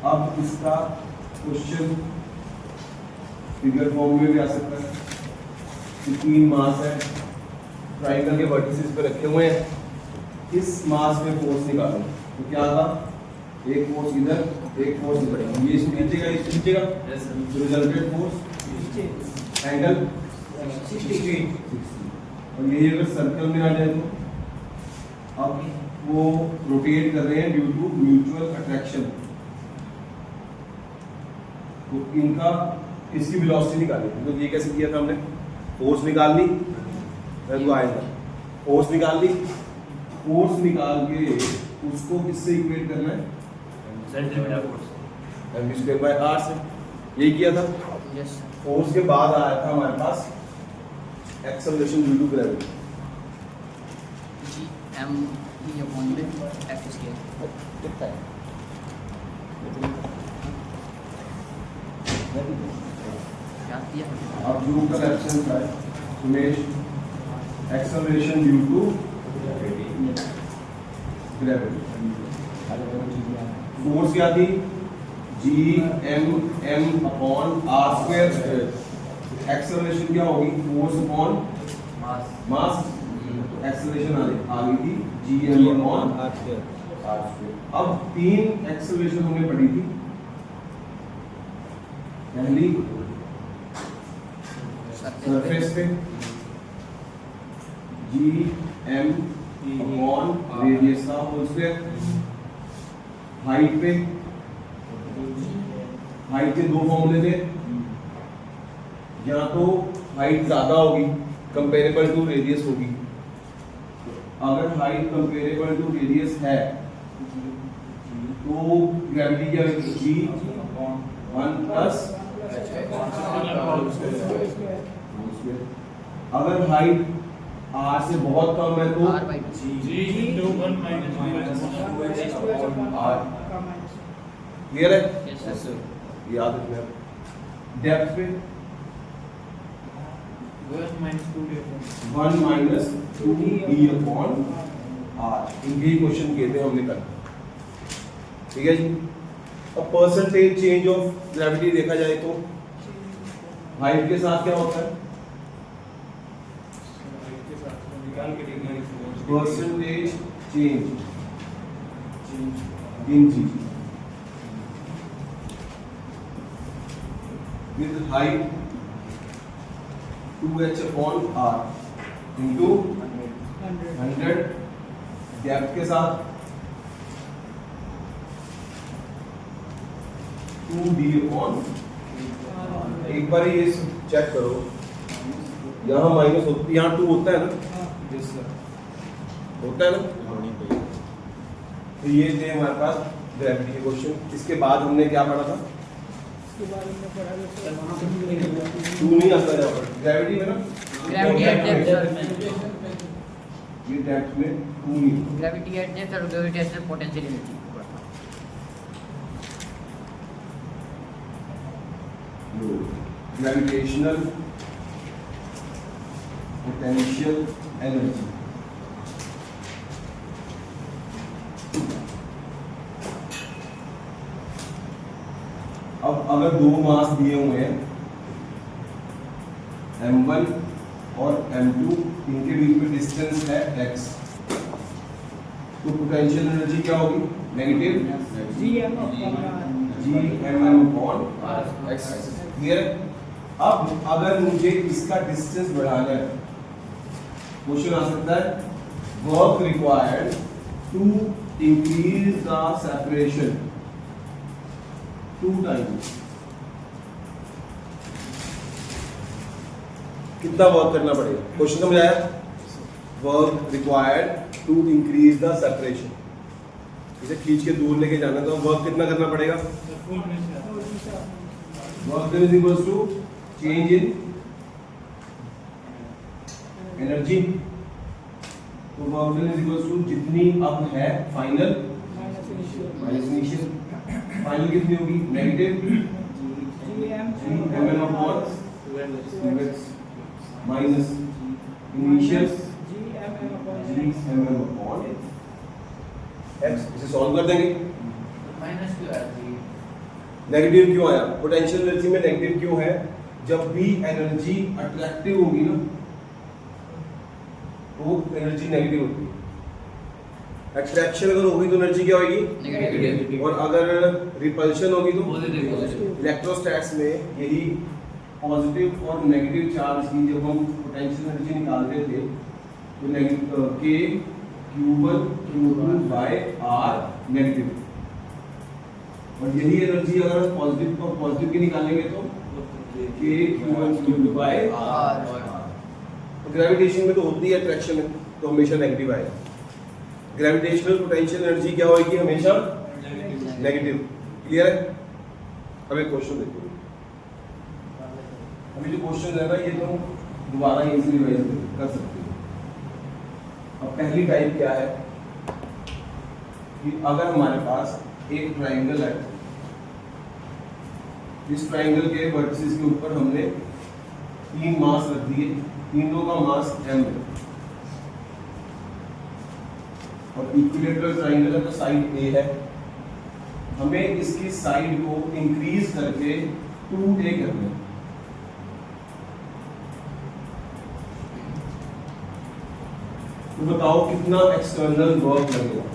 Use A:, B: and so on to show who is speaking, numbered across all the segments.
A: अब इसका question figure form में भी आ सकता है कि 3 मास है, ट्राइंगल के वर्टिसेस पे रखे हुए हैं, इस मास में फोर्स निकालो। तो क्या था, एक फोर्स इधर, एक फोर्स इधर, ये इसमें खींचेगा, इस खींचेगा, तो रिजल्टेंट फोर्स एंगल 60। और यही अगर सर्कल में आ जाए तो अब वो रोटेट कर रहे हैं ड्यू टू म्यूचुअल अट्रैक्शन। तो इनका इसकी वेलोसिटी निकाली, तो ये कैसे किया था हमने, फोर्स निकाल ली, तो आएगा फोर्स निकाल ली, फोर्स निकाल के उसको किससे इक्वेट करना है, mv²/r से। यही किया था। फोर्स के बाद आया था हमारे पास एक्सेलरेशन ड्यू टू ग्रेविटी, कितना है, अब जो का एक्शन था Sumesh, acceleration due to gravity. Force क्या थी, Gm/r²। एक्सेलरेशन क्या होगी, फोर्स अपॉन मास, एक्सेलरेशन आ गई थी Gm/r²। अब 3 एक्सेलरेशन हमने पढ़ी थी। पहली सरफेस पे Gm/रेडियस का होल स्क्वायर, हाइट पे, हाइट के 2 फॉर्मूले थे, या तो हाइट ज्यादा होगी कंपेरेबल टू रेडियस होगी, अगर हाइट कंपेरेबल टू रेडियस है तो ग्रेविटी क्या होगी, G1+, अगर हाइट r से बहुत कम है तो क्लियर है, याद रखना। डेप्थ पे 1 - 2d/r, इनके ही क्वेश्चन किए थे हमने कल, ठीक है जी। अब परसेंटेज चेंज ऑफ ग्रेविटी देखा जाए तो हाइट के साथ क्या होता है, percentage change in g with height 2h/r into 100, depth के साथ 2d/r। एक बार ये चेक करो, यहाँ माइनस होती, यहाँ 2 होता है ना, होता है ना, तो ये थे हमारे पास ग्रेविटी के क्वेश्चन। इसके बाद हमने क्या पढ़ा था, 2 नहीं आता है यहाँ पर ग्रेविटी में ना, ये डेप्थ में 2 नहीं,
B: ग्रेविटी एट डेप्थ और gravity eight potential energy.
A: Gravitational potential energy. अब अगर 2 मास दिए हुए हैं m1 और m2, इनके बीच में डिस्टेंस है x, तो पोटेंशियल एनर्जी क्या होगी, नेगेटिव Gm/x। क्लियर है। अब अगर मुझे इसका डिस्टेंस बढ़ाना है, क्वेश्चन आ सकता है work required to increase the separation 2 times, कितना वर्क करना पड़ेगा, क्वेश्चन समझ आया, work required to increase the separation, इसे खींच के दूर लेके जाना, तो वर्क कितना करना पड़ेगा, work is equals to change in energy, तो वर्क इज इक्वल्स टू जितनी अब है फाइनल माइनस इनिशियल, फाइनल कितनी होगी, negative Gm/2x minus initial Gm/2x। x, इसे सॉल्व कर देंगे।
B: माइनस क्यों आ रही है?
A: नेगेटिव क्यों आया? पोटेंशियल एनर्जी में नेगेटिव क्यों है? जब भी एनर्जी अट्रैक्टिव होगी ना तो एनर्जी नेगेटिव होती है। अट्रैक्शन अगर होगी तो एनर्जी क्या होगी?
B: नेगेटिव।
A: और अगर रिपल्शन होगी तो
B: पॉजिटिव।
A: इलेक्ट्रोस्टैट्स में यही पॉजिटिव और नेगेटिव चार्ज की जब हम पोटेंशियल एनर्जी निकालते थे तो negative k q1 q2 by r negative, और यही एनर्जी अगर हम पॉजिटिव और पॉजिटिव की निकालेंगे तो k q1 q2 by r। तो ग्रेविटेशन में तो होती है अट्रैक्शन में, तो हमेशा नेगेटिव आएगा। ग्रेविटेशनल पोटेंशियल एनर्जी क्या होगी? हमेशा नेगेटिव। क्लियर है? अब एक क्वेश्चन देखो। अभी जो क्वेश्चन है ना ये तुम दोबारा यहीं से रिवाइज कर सकते हो। अब पहली टाइप क्या है कि अगर हमारे पास एक ट्रायंगल है, इस ट्रायंगल के वर्टिसेस के ऊपर हमने 3 मास रख दिए, तीनों का मास m है, और इक्विलेटरल ट्रायंगल है तो साइड A है। हमें इसकी साइड को इंक्रीज करके 2a करना है। तो बताओ कितना एक्सटर्नल वर्क लगेगा?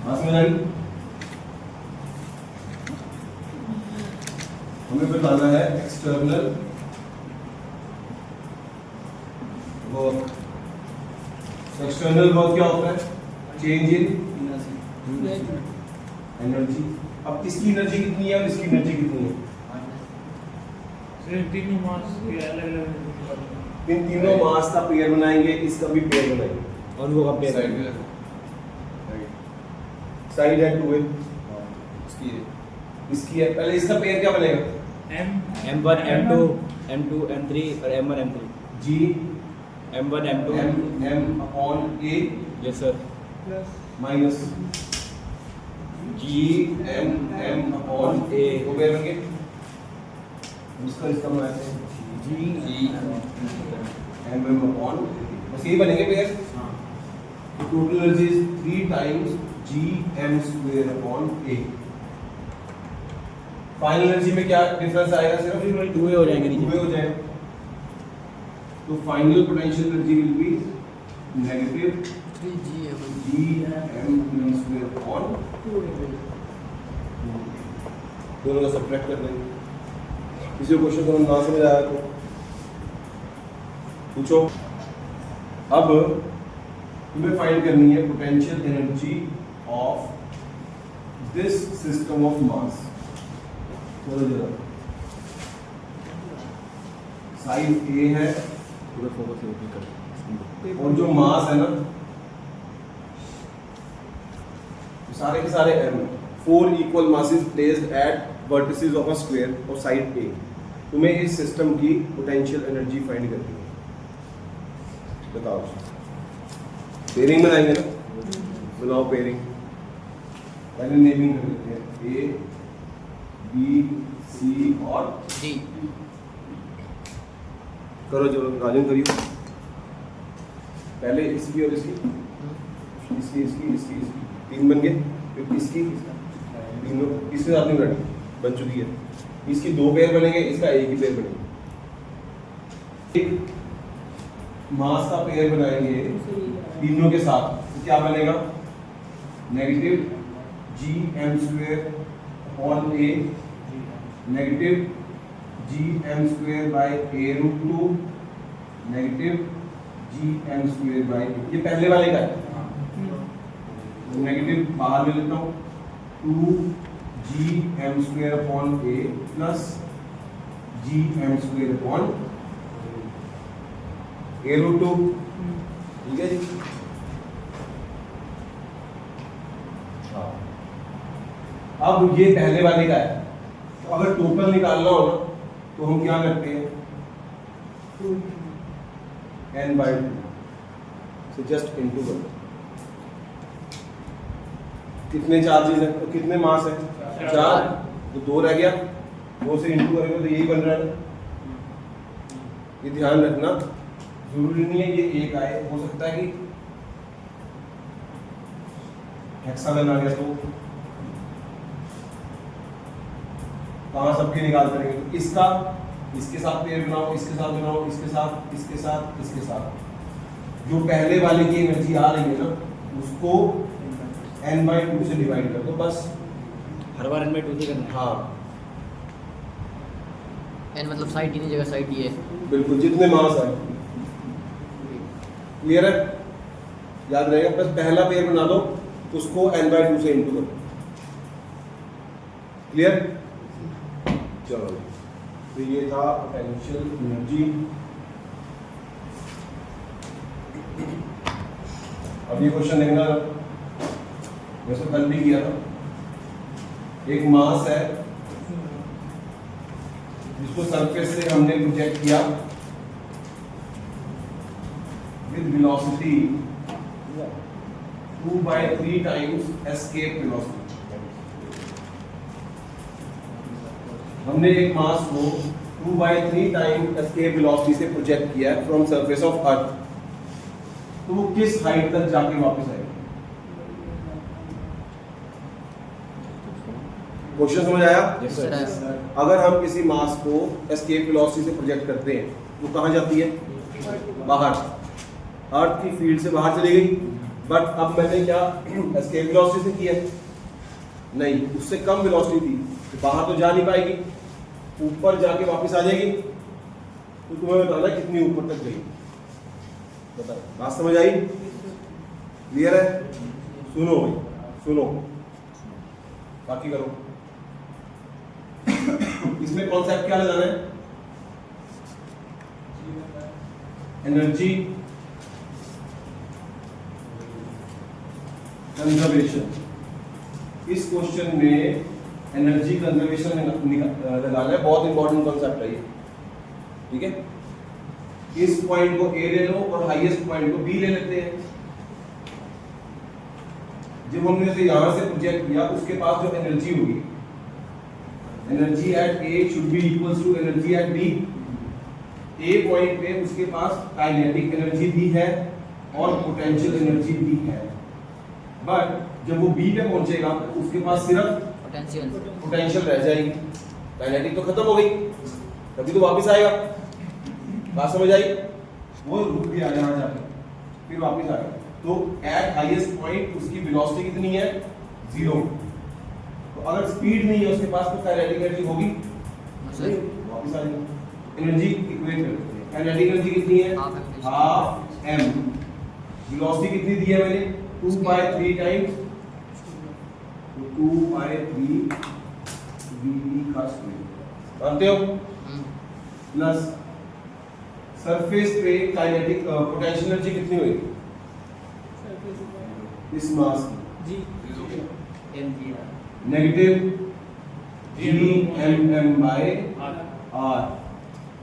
A: समझ में आई? हमें बताना है एक्सटर्नल वर्क। एक्सटर्नल वर्क क्या होता है? Change in energy. अब इसकी एनर्जी कितनी है और इसकी एनर्जी कितनी है?
C: तीनों मास के अलग-अलग
A: इन तीनों मास का पेयर बनाएंगे, इसका भी पेयर बनाएंगे,
D: और वो का पेयर
A: साइड है 2a, इसकी है। पहले इसका पेयर क्या बनेगा?
D: M1 M2 M2 M3 और M1 M3
A: g
D: M1 M2
A: m upon a
D: yes sir
A: minus g m upon a को पेयर बनेंगे। इसका इसका बनाते हैं g m अपॉन, बस यही बनेंगे pair. Total energy is 3 times g m square upon a। Final energy में क्या डिफरेंस आएगा? सिर्फ
D: 2a हो जाएंगे
A: 2a
D: नीचे।
A: हो जाएगा। तो final potential energy will be negative g m square upon, दोनों का सब्ट्रैक्ट कर देंगे। किसी को क्वेश्चन को ना समझ आया तो पूछो। अब तुम्हें फाइंड करनी है potential energy of this system of mass. चलो जरा, साइड A है
D: पूरा फोकस कर
A: और जो मास है ना सारे के सारे m, 4 equal masses placed at vertices of a square और साइड A। तुम्हें इस सिस्टम की पोटेंशियल एनर्जी फाइंड करनी है। बताओ, पेयरिंग बनाएंगे ना? बनाओ पेयरिंग। पहले नेमिंग कर लेते हैं A B C और
B: D।
A: करो जो राजन करियो। पहले इसकी और इसकी, इसकी इसकी इसकी इसकी 3 बन गए, फिर इसकी तीनों इसके साथ नहीं बन चुकी है। इसकी 2 पेयर बनेंगे, इसका एक ही पेयर बनेगा। एक मास का पेयर बनाएंगे तीनों के साथ, तो क्या बनेगा? Negative g m square upon a, negative g m square by a root 2, negative g m square by, ये पहले वाले का है। नेगेटिव बाहर ले लेता हूँ, 2g m square upon a plus g m square upon a root 2। ठीक है जी। हाँ, अब ये पहले वाले का है, तो अगर टोटल निकालना हो ना तो हम क्या करते हैं? n/2 से जस्ट इनटू कर। कितने चार्जेस हैं तो कितने मास है? 4, तो 2 रह गया, 2 से इनटू करेंगे तो यही बन रहा है। ये ध्यान रखना, जरूरी नहीं है ये एक आए, हो सकता है कि हेक्सागन आ गया तो कहाँ सबके निकाल करेंगे, तो इसका इसके साथ पेयर बनाओ, इसके साथ बनाओ, इसके साथ, इसके साथ, इसके साथ। जो पहले वाले की एनर्जी आ रही है ना उसको n/2 से डिवाइड कर दो बस।
D: हर बार इनमें 2 से करना है।
A: हाँ
E: एन मतलब साइड की जगह साइड ये
A: बिल्कुल, जितने मास है। क्लियर है, याद रहेगा। बस पहला पेयर बना दो, उसको n/2 से इंटू करो। क्लियर, चलो तो ये था पोटेंशियल एनर्जी। अब ये क्वेश्चन देखना, वैसे कल भी किया था। एक मास है जिसको सरफेस से हमने प्रोजेक्ट किया with velocity 2/3 times escape velocity. हमने एक मास को 2/3 टाइम एस्केप वेलोसिटी से प्रोजेक्ट किया है फ्रॉम सरफेस ऑफ अर्थ, तो वो किस हाइट तक जाके वापस आएगा? क्वेश्चन समझ आया?
D: Yes, sir.
A: अगर हम किसी मास को एस्केप वेलोसिटी से प्रोजेक्ट करते हैं वो कहाँ जाती है? बाहर, अर्थ की फील्ड से बाहर चली गई। बट अब मैंने क्या एस्केप वेलोसिटी से किया? नहीं, उससे कम वेलोसिटी थी, तो बाहर तो जा नहीं पाएगी, ऊपर जाके वापस आ जाएगी। तो तुम्हें बताना कितनी ऊपर तक गई, बताओ। बात समझ आई? क्लियर है? सुनो भाई, सुनो, बाकी करो। इसमें कॉन्सेप्ट क्या लगाना है? Energy conservation. इस क्वेश्चन में एनर्जी कंजर्वेशन लगाना है, बहुत इंपॉर्टेंट कॉन्सेप्ट है ये। ठीक है, इस पॉइंट को ए ले लो और हाईएस्ट पॉइंट को बी ले लेते हैं। जब हमने इसे यहां से प्रोजेक्ट किया, उसके पास जो एनर्जी होगी, energy at A should be equals to energy at B. A point पे उसके पास काइनेटिक एनर्जी भी है और पोटेंशियल एनर्जी भी है। बट जब वो बी पे पहुंचेगा तो उसके पास सिर्फ पोटेंशियल रह जाएगी, काइनेटिक तो खत्म हो गई, तभी तो वापस आएगा। बात समझ आई? वो रुक गया यहाँ जाके, फिर वापस आएगा। तो एट हाईएस्ट पॉइंट उसकी वेलोसिटी कितनी है? 0। तो अगर स्पीड नहीं है उसके पास तो काइनेटिक एनर्जी होगी नहीं, वापस आ जाएगी। एनर्जी इक्वेट करते हैं। काइनेटिक एनर्जी कितनी है? Half m। वेलोसिटी कितनी दी है मैंने? 2/3 टाइम्स, तो 2/3 v का स्क्वायर, मानते हो? प्लस सरफेस पे काइनेटिक पोटेंशियल एनर्जी कितनी हुई इस मास की? Negative g/r।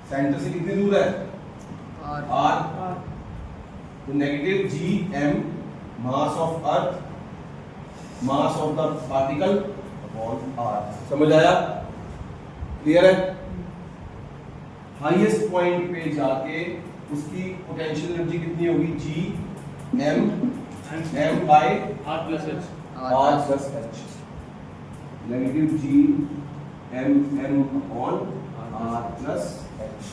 A: सेंटर से कितनी दूर है? r। तो negative gm mass of earth, mass of the particle upon r। समझ आया? क्लियर है? हाईएस्ट पॉइंट पे जाके उसकी पोटेंशियल एनर्जी कितनी होगी? gm by
C: R plus H.
A: r plus h। Negative gm upon r plus h।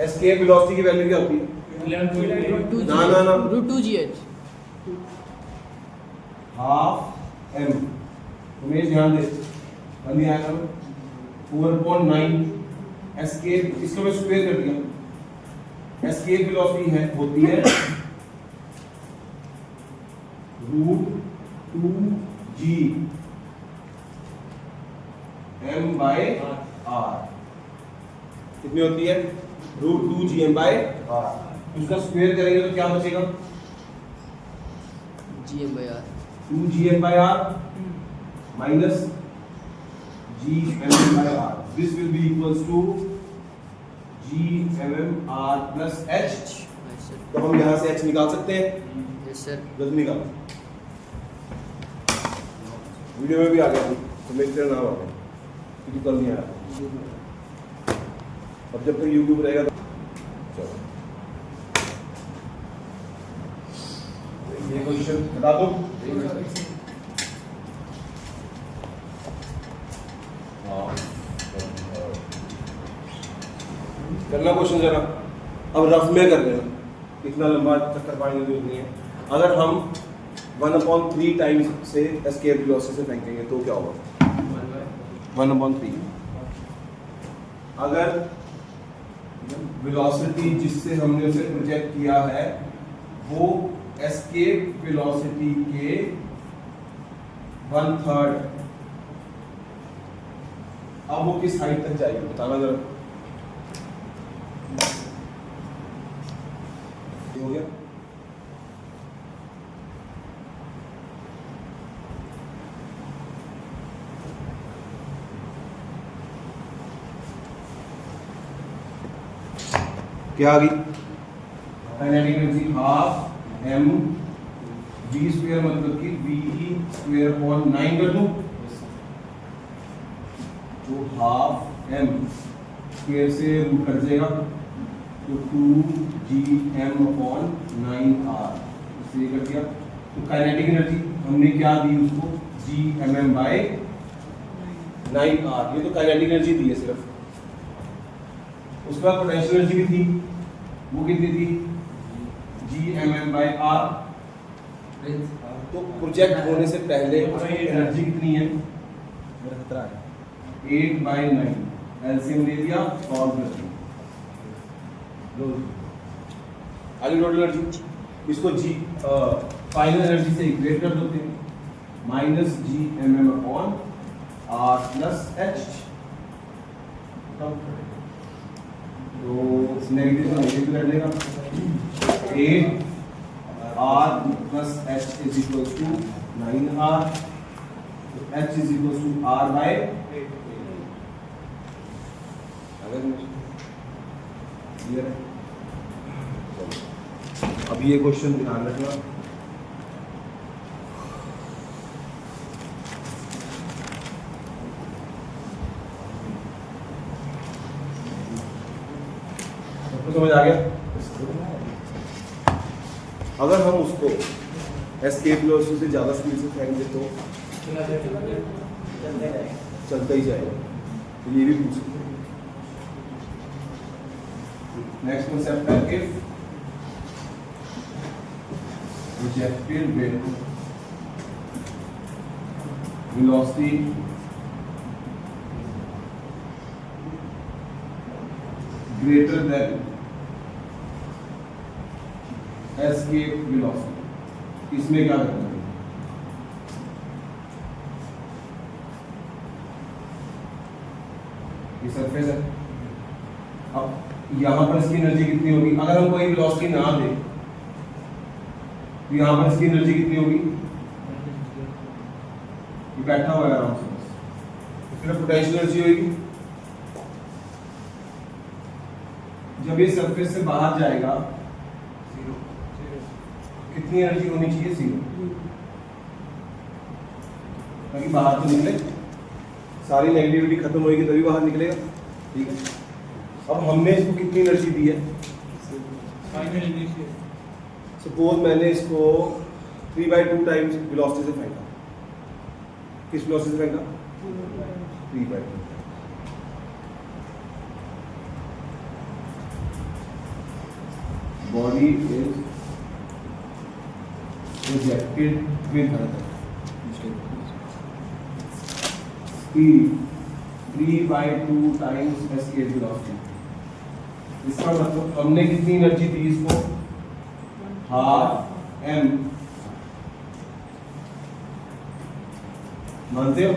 A: Escape velocity की value क्या होती है?
C: 11.8.
A: ना
E: √2gh।
A: Half m। तुम्हें ध्यान दे, बंदी आएगा 4.9। एस्केप, इसको मैं स्क्वायर कर दिया। एस्केप वेलोसिटी है होती है √2g m/r। कितनी होती है? √2g m/r। उसका स्क्वायर करेंगे तो क्या बचेगा?
E: gm/r।
A: 2g m/r minus g/r. This will be equals to g/r plus h। तो हम यहाँ से h निकाल सकते हैं?
E: Yes sir.
A: जल्दी निकालो। वीडियो में भी आ गया तो मेरे तेरा नाम आ गया, क्योंकि कल नहीं आया। अब जब तक यूट्यूब रहेगा तो चलो। ये क्वेश्चन क्वेश्चन बता दो। करना क्वेश्चन जरा, अब रफ में कर लेना, इतना लंबा चक्कर पाने की जरूरत नहीं है। अगर हम 1/3 टाइम्स से एस्केप वेलोसिटी से फेंकेंगे तो क्या होगा? 1/3। अगर वेलोसिटी जिससे हमने उसे प्रोजेक्ट किया है वो एस्केप वेलोसिटी के 1/3, अब वो किस हाइट तक जाएगी बताना जरा। हो गया? क्या आ गई? Kinetic energy half m v square मतलब कि ve स्क्वायर अपॉन 9 कर दूं, तो हाफ m स्क्वायर से रूट कट जाएगा तो 2gm अपॉन 9r, इससे कर दिया। तो काइनेटिक एनर्जी हमने क्या दी उसको? gmm बाय 9r, ये तो काइनेटिक एनर्जी दी है सिर्फ। उसके बाद पोटेंशियल एनर्जी भी थी, वो कितनी थी? gmm by r। तो प्रोजेक्ट होने से पहले उसकी एनर्जी कितनी है?
D: मेरा खतरा है
A: 8/9, एलसीएम ले दिया, सॉल्व कर दिया। आगे टोटल एनर्जी, इसको जी फाइनल एनर्जी से इक्वेट कर देते हैं, -gmm अपॉन r प्लस h। तो नेगेटिव से नेगेटिव कर देगा, 8r प्लस h is equal to 9r, h is equal to r by 8। Clear है? अब ये क्वेश्चन ध्यान रखना, सबको समझ आ गया? अगर हम उसको एस्केप वेलोसिटी से ज्यादा स्पीड से फेंक दे तो चलता ही जाएगा, तो ये भी पूछ सकते हैं। नेक्स्ट कांसेप्ट है if projected velocity greater than escape velocity, इसमें क्या करना है? ये सरफेस है, अब यहाँ पर इसकी एनर्जी कितनी होगी? अगर हम कोई वेलोसिटी ना दे तो यहाँ पर इसकी एनर्जी कितनी होगी? ये बैठा हुआ है आराम से, फिर पोटेंशियल एनर्जी होगी। जब ये सरफेस से बाहर जाएगा कितनी एनर्जी होनी चाहिए? 0, ताकि बाहर तो निकले, सारी नेगेटिविटी खत्म होगी तभी बाहर निकलेगा। ठीक है, अब हमने इसको कितनी एनर्जी दी है? सपोज मैंने इसको 3/2 टाइम्स वेलोसिटी से फेंका। किस वेलोसिटी से फेंका? 3/2। body is projected with speed 3/2 times escape velocity। इसका मतलब हमने कितनी एनर्जी दी इसको? हाफ m, मानते हो?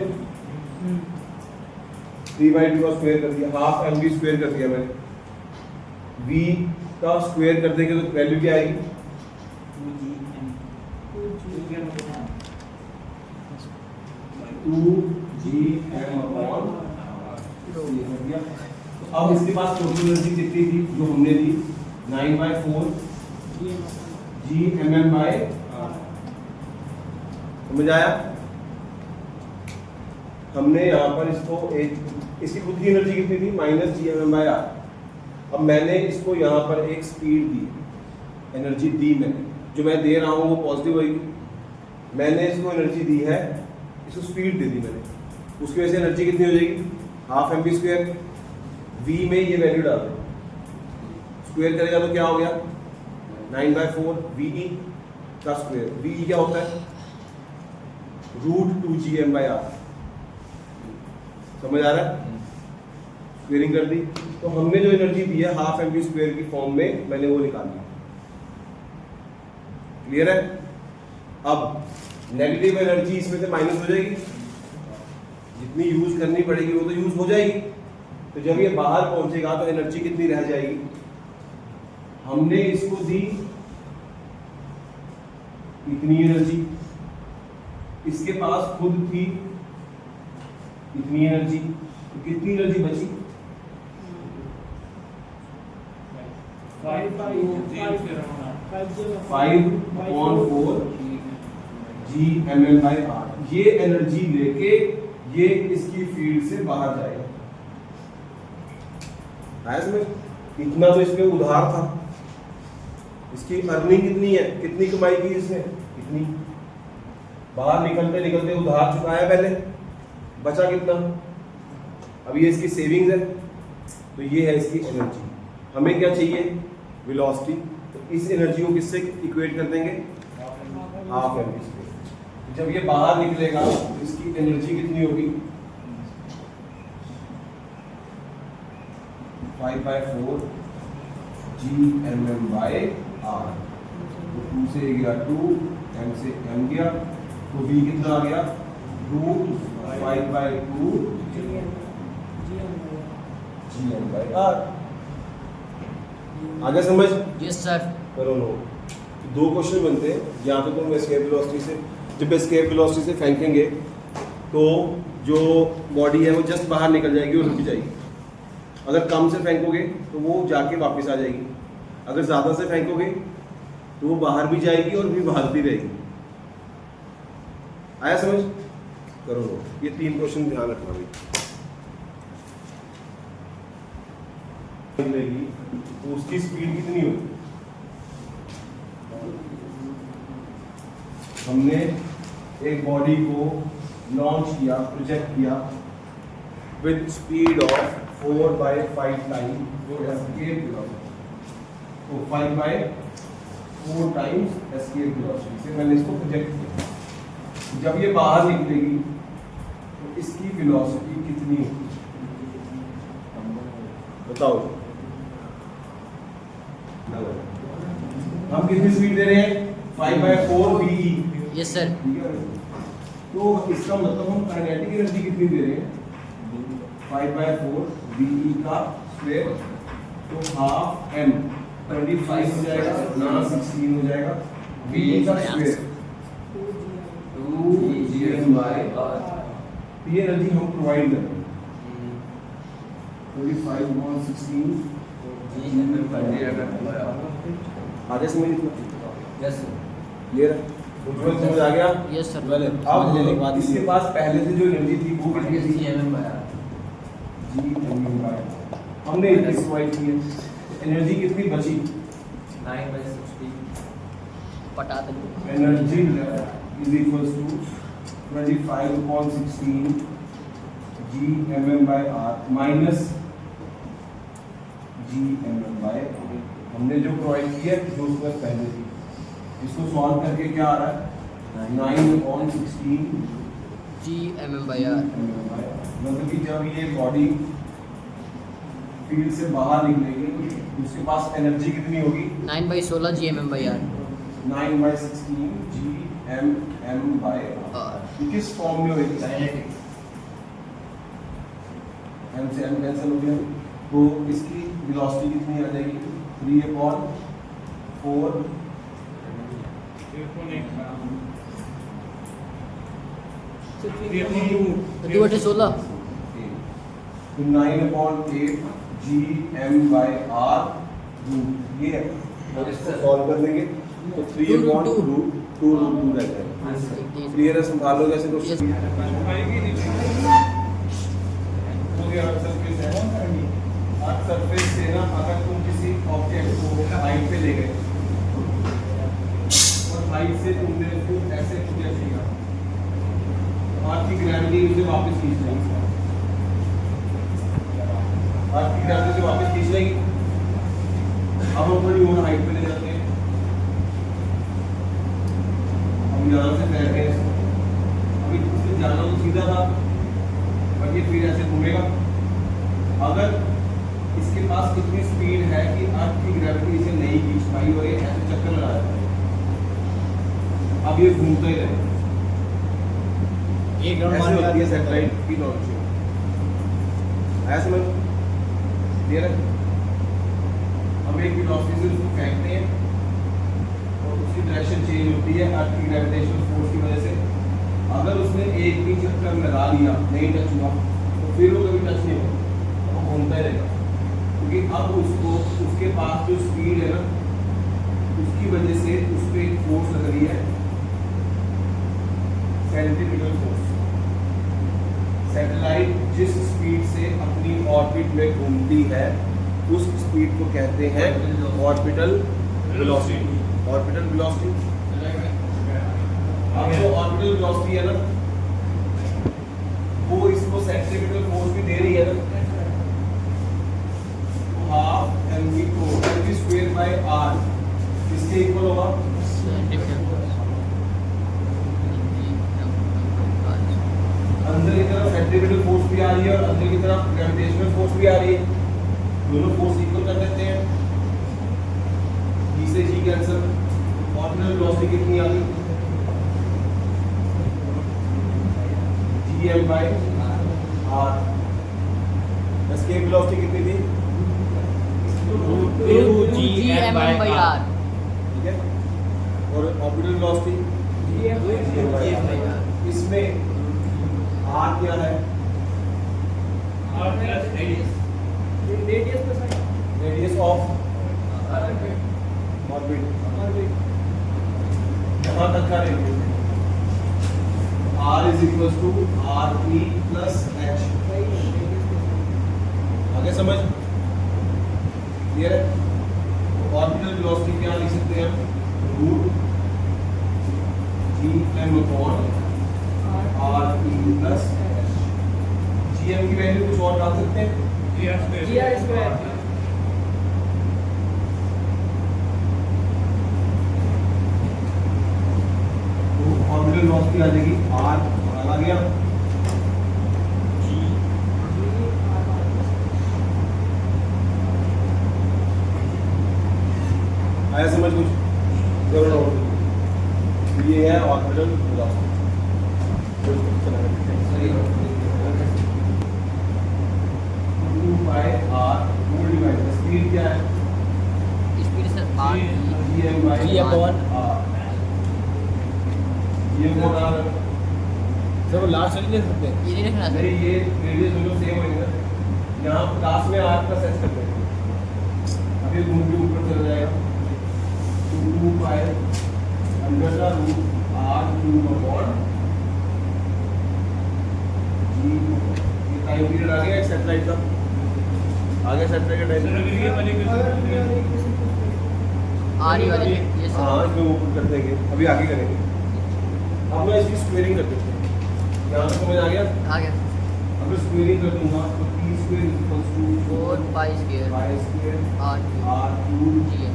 A: 3/2 का स्क्वायर कर दिया, हाफ m भी स्क्वायर कर दिया मैंने, v का स्क्वायर कर देंगे तो वैल्यू क्या आएगी? 2gm upon. अब इसके पास टोटल एनर्जी कितनी थी जो हमने दी? 9/4 gmm बाय r। समझ आया? हमने यहाँ पर इसको एक, इसकी खुद की एनर्जी कितनी थी? -gmm by r। अब मैंने इसको यहाँ पर एक स्पीड दी, एनर्जी दी मैंने, जो मैं दे रहा हूँ वो पॉजिटिव होगी। मैंने इसको एनर्जी दी है, इसको स्पीड दे दी मैंने, उसकी वजह से एनर्जी कितनी हो जाएगी, half m v square. V में ये वैल्यू डाल दो, स्क्वायर करेगा तो क्या हो गया 9/4 वी का स्क्वायर। वी क्या होता है √2gm/r। समझ आ रहा है? स्क्वेयरिंग कर दी तो हमने जो एनर्जी दी है हाफ एम बी स्क्वायर की फॉर्म में मैंने वो निकाल ली। क्लियर है? अब नेगेटिव एनर्जी इसमें से माइनस हो जाएगी, जितनी यूज करनी पड़ेगी वो तो यूज हो जाएगी। तो जब ये बाहर पहुंचेगा तो एनर्जी कितनी रह जाएगी, हमने इसको दी इतनी एनर्जी, इसके पास खुद थी इतनी एनर्जी, तो कितनी एनर्जी बची 5/4 gmm/r। ये एनर्जी लेके ये इसकी फील्ड से बाहर जाएगा। आया समझ? इतना तो इसमें उधार था, इसकी अर्निंग कितनी है, कितनी कमाई की इसने, इतनी। बाहर निकलते निकलते उधार चुकाया पहले, बचा कितना, अब ये इसकी सेविंग्स है, तो ये है इसकी एनर्जी। हमें क्या चाहिए, वेलोसिटी। तो इस एनर्जी को किससे इक्वेट कर देंगे, हाफ एम बी स्क्वायर। जब ये बाहर निकलेगा तो इसकी एनर्जी कितनी होगी 5/4 gmm/r। 2 से गया 2, m से m गया, तो v कितना आ गया √5/2 gm/r। आगे समझ?
E: Yes sir.
A: करो नो। दो क्वेश्चन बनते हैं, या तो तुम एस्केप वेलोसिटी से, जब एस्केप वेलोसिटी से फेंकेंगे तो जो बॉडी है वो जस्ट बाहर निकल जाएगी और रुक जाएगी। अगर कम से फेंकोगे तो वो जाके वापस आ जाएगी, अगर ज़्यादा से फेंकोगे तो वो बाहर भी जाएगी और भी भागती रहेगी। आया समझ? करो नो। ये 3 क्वेश्चन ध्यान रखना भाई। निकलेगी तो उसकी स्पीड कितनी होगी, हमने एक बॉडी को लॉन्च किया, प्रोजेक्ट किया with speed of 4/5 time escape velocity. तो 5/4 टाइम्स एस्केप वेलोसिटी से मैंने इसको प्रोजेक्ट किया। जब ये बाहर निकलेगी तो इसकी वेलोसिटी कितनी होगी, बताओ। हम कितनी स्पीड दे रहे हैं 5/4 ve।
E: Yes sir.
A: तो इसका मतलब हम काइनेटिक एनर्जी कितनी दे रहे हैं 5/4 ve का स्क्वायर, तो हाफ m 25 हो जाएगा ना 16 हो जाएगा, ve का स्क्वायर 2 gm/r। ये एनर्जी हम प्रोवाइड कर रहे हैं 25/16 आगे समझ
B: यस
A: क्लियर है? उज्ज्वल समझ आ गया?
E: Yes sir.
A: अब इसके पास पहले से जो एनर्जी थी वो कितनी थी
B: gmm/r।
A: gmm/r। हमने इतनी प्रोवाइड की है, एनर्जी कितनी बची
B: 9/16
E: पटा दे।
A: Energy is equals to 25/16 gmm/r minus gmm/r। हमने जो प्रोवाइड किया जो उसके पहले थी, इसको सॉल्व करके क्या आ रहा है 9/16
E: gmm/r।
A: मतलब कि जब ये बॉडी फील्ड से बाहर निकलेगी उसके पास एनर्जी कितनी होगी
E: 9/16 gmm/r।
A: 9/16 gmm/r। ये किस फॉर्म में होगी,
B: काइनेटिक।
A: m से m कैंसिल हो गया, तो इसकी वेलोसिटी कितनी आ जाएगी 3/4
E: 2/16।
A: 9/8 gm/r। ये है, और इसको सॉल्व कर देंगे तो 3/2 रह जाएगा। क्लियर है? संभाल लो जैसे
E: Yes.
A: सरफेस से ना अगर तुम किसी ऑब्जेक्ट को हाइट पे ले गए साइड से तुमने उसको ऐसे प्रोजेक्ट किया, अर्थ की ग्रेविटी उसे वापस खींच लेगी, अर्थ की ग्रेविटी से वापस खींच लेगी। अब हम थोड़ी और हाइट पे ले जाते हैं, हम यहाँ से फैलते हैं, अभी इसमें जाना तो सीधा था पर ये फिर ऐसे घूमेगा। अगर इसके पास इतनी स्पीड है कि अर्थ की ग्रेविटी इसे नहीं खींच पाई और ये ऐसे चक्कर लगा रहा है, अब ये घूमता ही रहेगा।
D: एक
A: ऐसे
D: राउंड
A: होती है सैटेलाइट की लॉन्चिंग। आया समझ? क्लियर है? हम एक वेलोसिटी से उसको फेंकते हैं और उसकी डायरेक्शन चेंज होती है अर्थ की ग्रेविटेशनल फोर्स की वजह से। अगर उसने एक भी चक्कर लगा लिया, नहीं टच हुआ, तो फिर वो कभी टच नहीं होगा, वो घूमता ही रहेगा। क्योंकि अब उसको उसके पास जो स्पीड है ना, उसकी वजह से उस पर एक फोर्स लग रही है, सेंट्रीफ्यूगल फोर्स। सैटेलाइट जिस स्पीड से अपनी ऑर्बिट में घूमती है उस स्पीड को कहते हैं ऑर्बिटल वेलोसिटी। ऑर्बिटल वेलोसिटी, अब जो ऑर्बिटल वेलोसिटी है ना, वो इसको सेंट्रीफ्यूगल फोर्स भी दे रही है ना, half mv square by r इसके इक्वल होगा अंदर की तरफ सेंट्रीफ्यूगल फोर्स भी आ रही है और अंदर की तरफ ग्रेविटेशनल फोर्स भी आ रही है, दोनों फोर्स इक्वल कर देते हैं, g से g कैंसिल, ऑर्बिटल वेलोसिटी कितनी आ गई gm by r। Escape velocity कितनी थी
E: 2gm/r।
A: ठीक है, और ऑर्बिटल वेलोसिटी इसमें r क्या है रेडियस ऑफ ऑर्बिट, यहाँ तक का radius r is equal to r e plus h। आगे समझ क्लियर है? ऑर्बिटल वेलोसिटी क्या लिख सकते हैं हम, root gm upon r e plus gm की वैल्यू कुछ और डाल सकते हैं, तो ऑर्बिटल वेलोसिटी आ जाएगी r आ गया आया समझ कुछ? चलो ये है ऑर्बिटल वेलोसिटी। स्पीड क्या है
E: speed sir r
A: gm by
E: G upon
A: r। ये मोड आ रहा है,
D: सर वो लास्ट नहीं ले सकते।
E: ये नहीं रखना सर,
A: नहीं ये रेडियस दोनों सेम होंगे, यहाँ लास्ट में r का सेट करते हैं, अभी घूम के ऊपर चला जाएगा 2 pi under the root r cube upon g। ये टाइम पीरियड आ गया सैटेलाइट का, आगे सैटेलाइट का टाइम
E: r ही वाली ये सर।
A: हाँ इसमें वो कर देंगे, अभी आगे करेंगे। अब मैं इसकी स्क्वेयरिंग कर देते हैं, यहाँ तक समझ आ गया?
E: आ गया
A: अगर स्क्वेयरिंग कर दूंगा तो t square equals to
E: 4 pi square
A: y square
E: r
A: r cube.
E: gm।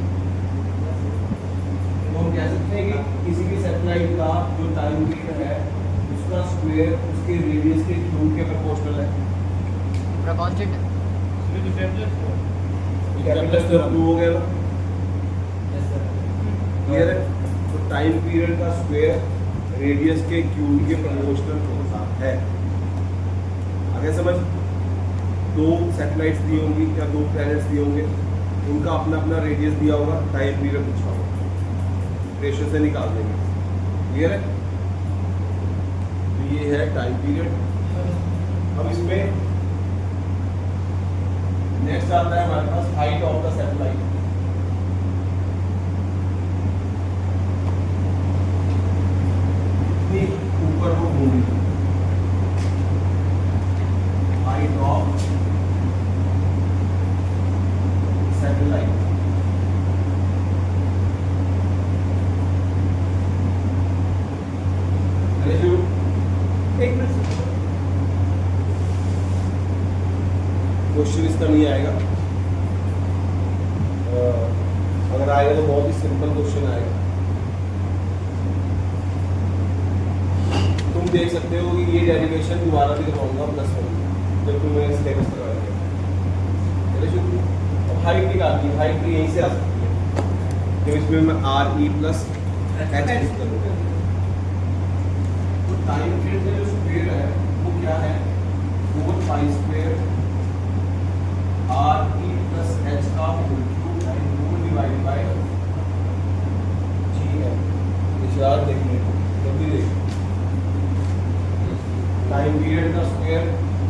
A: तो हम कह सकते हैं कि किसी भी सैटेलाइट का जो टाइम पीरियड है उसका स्क्वायर उसके रेडियस के क्यूब के प्रोपोर्शनल है।
E: पूरा कांस्टेंट है।
A: कैपिटल टू हो गया ना, क्लियर है? तो टाइम पीरियड का स्क्वायर रेडियस के क्यूब के प्रोपोर्शनल होता है। आगे समझ? दो सैटेलाइट्स दी होंगी या दो प्लैनेट्स दिए होंगे, उनका अपना अपना रेडियस दिया होगा, टाइम पीरियड पूछा होगा, रेशियो से निकाल देंगे। क्लियर है? तो ये है टाइम पीरियड। अब इसमें नेक्स्ट आता है हमारे पास हाइट ऑफ द सैटेलाइट। कितनी ऊपर वो घूमी, हाइट ऑफ सैटेलाइट। चलिए शुरू।
C: एक मिनट
A: क्वेश्चन इसका नहीं आएगा, अगर आएगा तो बहुत ही सिंपल क्वेश्चन आएगा। तुम देख सकते हो कि ये डेरिवेशन दोबारा भी करवाऊंगा +1 जब तुम मेरे सिलेबस करवाएंगे। चलिए शुरू। अब हाइट निकालनी है, हाइट भी यहीं से आ सकती है जब इसमें मैं RE प्लस H यूज करूँगा। तो टाइम पीरियड का जो स्क्वायर है वो क्या है, 4π² RE प्लस H का होल क्यूब है, 2 डिवाइड बाय GM। इशारा देखिए, जल्दी देखिए। टाइम पीरियड का स्क्वायर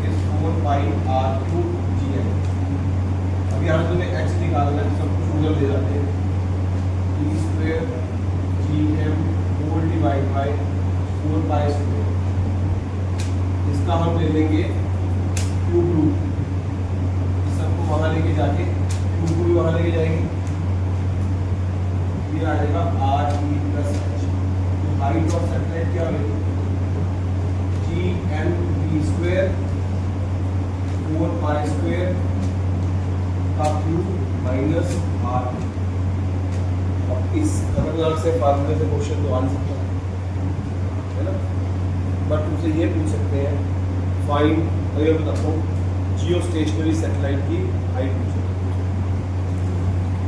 A: इज 4πr³ GM। अब यहाँ तुम्हें H निकालना है, सब कुछ उधर दे जाते हैं। E² GM whole divide by 4π²। इसका हम ले लेंगे क्यूब रूट, सबको वहां लेके जाके क्यूब को भी वहां लेके जाएंगे, ये आ जाएगा RE प्लस H। तो हाइट ऑफ सैटेलाइट क्या होगी, GMV² 4π² का क्यूब माइनस R। अब इस खतरनाक से फार्मूले से क्वेश्चन तो आ नहीं सकता है ना, बट तुमसे ये पूछ सकते हैं फाइंड, अगर मैं बताता हूँ जियो स्टेशनरी सैटेलाइट की हाइट पूछ सकते हैं।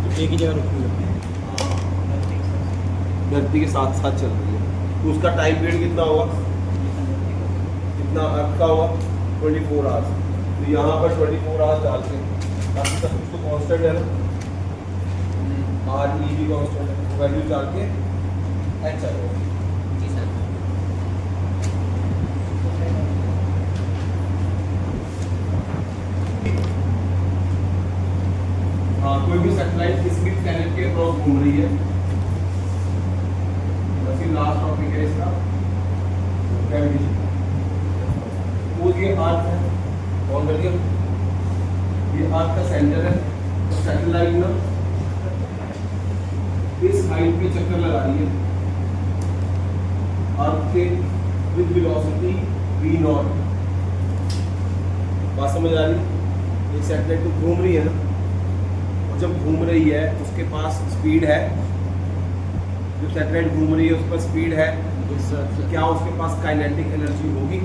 D: तो एक ही जगह रुकी हुई है,
A: धरती के साथ साथ चल रही है, तो उसका टाइम पीरियड कितना होगा, कितना अर्थ का होगा 24 आवर्स। तो यहाँ पर 24 आवर्स डालते हैं, बाकी सब कुछ तो कांस्टेंट है ना, RE भी कांस्टेंट है, वैल्यू डाल के H आ जाएगा।
E: जी सर।
A: हाँ, कोई भी सैटेलाइट किसी भी प्लैनेट के क्रॉस घूम रही है, बस ये लास्ट टॉपिक है इसका, ग्रेविटेशन। वो ये अर्थ है, कौन कर दिया, ये अर्थ का सेंटर है। सैटेलाइट ना इस हाइट पे चक्कर लगा रही है अर्थ के विद वेलोसिटी v0। बात समझ आ रही है, ये सैटेलाइट तो घूम रही है ना, और जब घूम रही है उसके पास स्पीड है, जो सैटेलाइट घूम रही है उस पर स्पीड है, क्या उसके पास काइनेटिक एनर्जी होगी,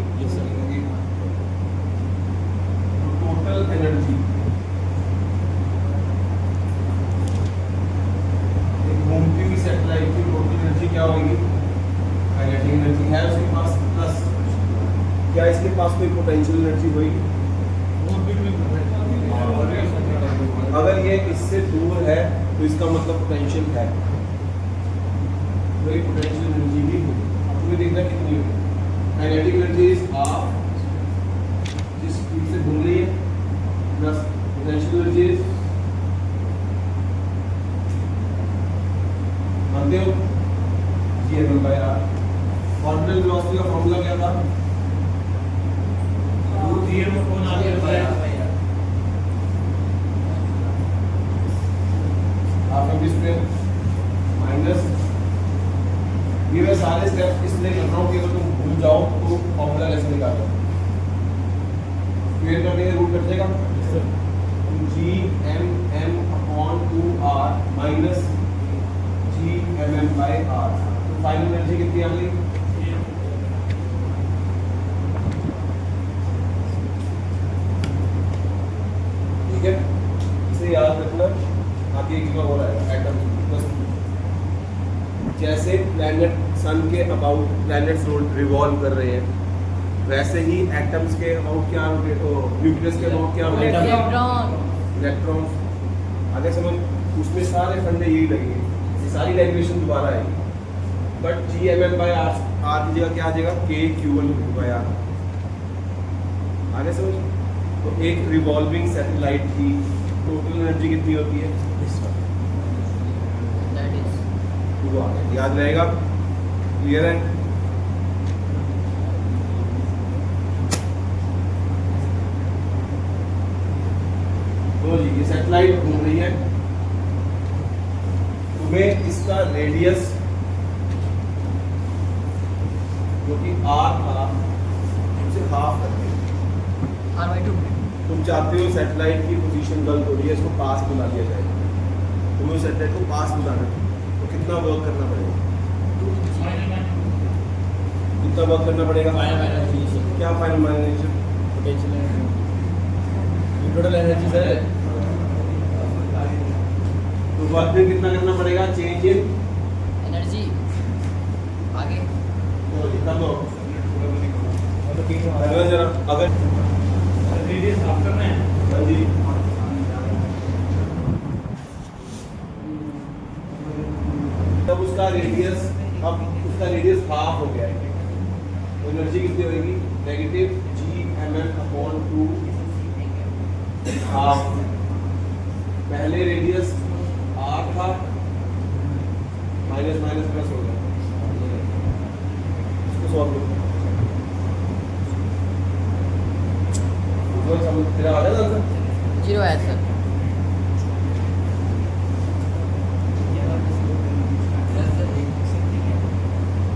A: तो टोटल एनर्जी घूमती हुई सैटेलाइट की टोटल एनर्जी क्या होगी, काइनेटिक एनर्जी है उसके पास, प्लस क्या इसके पास कोई पोटेंशियल एनर्जी होगी, अगर ये इससे दूर है तो इसका मतलब पोटेंशियल है, तो ये पोटेंशियल एनर्जी भी होगी। तुम्हें देखना कितनी होगी, काइनेटिक एनर्जी इज हाफ जिस स्पीड से घूम रही है, प्लस पोटेंशियल एनर्जी इज, मानते हो, GM/R। ऑर्बिटल वेलोसिटी का फॉर्मूला क्या था, माइनस, ये मैं सारे स्टेप इसलिए कर रहा हूँ कि अगर तुम भूल जाओ तो फॉर्मूला कैसे निकालो, स्क्वायर करने का रूट कट जाएगा, GMM/2R माइनस GMM/R। तो फाइनल एनर्जी कितनी आ गई, ठीक है, इसे याद रखना। आगे एक जगह हो रहा है एटम बस, जैसे प्लैनेट सन के अबाउट प्लैनेट्स रिवॉल्व कर रहे हैं, वैसे ही एटम्स के अबाउट क्या रोटेट हो, न्यूक्लियस के अबाउट क्या रोटेट, इलेक्ट्रॉन्स। आगे समझ, उसमें सारे फंडे यही लगेंगे, ये सारी डेरिवेशन दोबारा आएगी, बट GMM/R की जगह क्या आ जाएगा, KQ1/R। आगे समझ, तो एक रिवॉल्विंग सैटेलाइट की टोटल एनर्जी कितनी होती है,
E: That is
A: याद रहेगा, क्लियर है। तो जी ये सैटेलाइट घूम रही है, तुम्हें इसका रेडियस जो कि R था उसे हाफ कर दिया।
E: R/2
A: तुम चाहते हो सैटेलाइट की पोजीशन गलत हो रही है, इसको पास बुला दिया जाए। तुम्हें सैटेलाइट को पास बुलाना है, तो कितना वर्क करना पड़ेगा?
E: 2G
A: कितना वर्क करना पड़ेगा?
D: फाइनल एनर्जी
A: क्या final minus?
D: Potential energy total energy sir
A: तो वर्क में कितना करना पड़ेगा? चेंज इन
E: एनर्जी आगे
A: कितना दो अगर जरा अगर
D: रेडियस साफ करना है।
A: हाँ जी तब उसका रेडियस हाफ हो गया है, तो एनर्जी कितनी होगी? Negative Gmn/2 half. पहले रेडियस R था, माइनस माइनस प्लस हो गया। इसको सॉल्व करो। तेरा आ गया आंसर?
E: 0 है सर।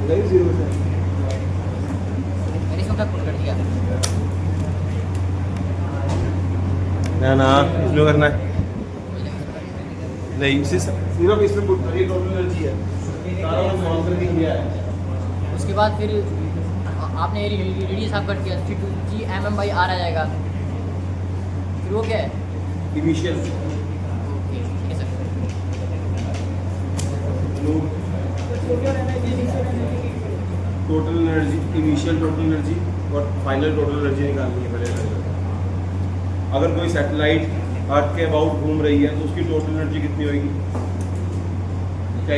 A: नहीं 0 से
E: मैंने इसमें क्या पुट कर दिया?
A: ना इसमें करना है नहीं, सिर्फ इसमें पुट करिए, टोटल एनर्जी है सारा वो सॉल्व करके किया है।
E: उसके बाद फिर आपने रेडियस हाफ कर दिया, फिर 2Gmm/r आ जाएगा, फिर वो क्या है?
A: इनिशियल
E: ओके ठीक है sir.
A: Total energy, initial total energy और फाइनल टोटल एनर्जी निकालनी है पहले। अगर कोई सैटेलाइट अर्थ के अबाउट घूम रही है तो उसकी टोटल एनर्जी कितनी होगी? क्या